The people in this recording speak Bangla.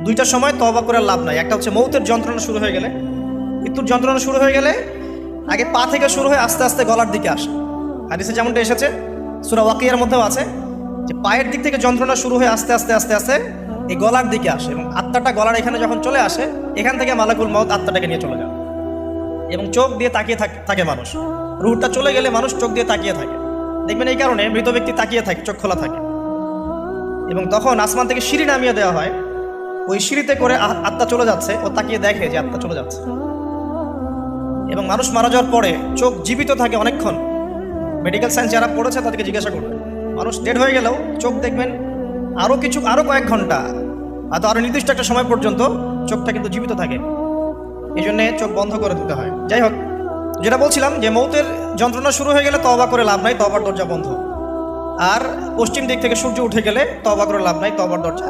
দুইটার সময় তওবা করে লাভ নাই। একটা হচ্ছে মৌতের যন্ত্রণা শুরু হয়ে গেলে, মৃত্যুর যন্ত্রণা শুরু হয়ে গেলে আগে পা থেকে শুরু হয়ে আস্তে আস্তে গলার দিকে আসে। হাদিসে যেমনটা এসেছে, সূরা ওয়াকিয়ার মধ্যেও আছে যে পায়ের দিক থেকে যন্ত্রণা শুরু হয়ে আস্তে আস্তে আস্তে আস্তে এই গলার দিকে আসে, এবং আত্মাটা গলার এখানে যখন চলে আসে, এখান থেকে মালাকুল মউত আত্মাটাকে নিয়ে চলে যায় এবং চোখ দিয়ে তাকিয়ে থাকে মানুষ। রুহটা চলে গেলে মানুষ চোখ দিয়ে তাকিয়ে থাকে, দেখবেন এই কারণে মৃত ব্যক্তি তাকিয়ে থাকে, চোখ খোলা থাকে। এবং তখন আসমান থেকে সিঁড়ি নামিয়ে দেওয়া হয়, ওই সিঁড়িতে করে আত্মা চলে যাচ্ছে, ও তাকিয়ে দেখে যে আত্মা চলে যাচ্ছে। এবং মানুষ মারা যাওয়ার পরে চোখ জীবিত থাকে অনেকক্ষণ। মেডিকেল সায়েন্স যারা পড়েছে তাদেরকে জিজ্ঞাসা করবে, মানুষ ডেড হয়ে গেলেও চোখ দেখবেন আরও কয়েক ঘন্টা, হয়তো আরও নির্দিষ্ট একটা সময় পর্যন্ত চোখটা কিন্তু জীবিত থাকে। এই জন্যে চোখ বন্ধ করে দিতে হয়। যাই হোক, যেটা বলছিলাম যে মৌতের যন্ত্রণা শুরু হয়ে গেলে তওবা করে লাভ নাই, তওবার দরজা বন্ধ। আর পশ্চিম দিক থেকে সূর্য উঠে গেলে তওবা করে লাভ নাই, তওবার দরজা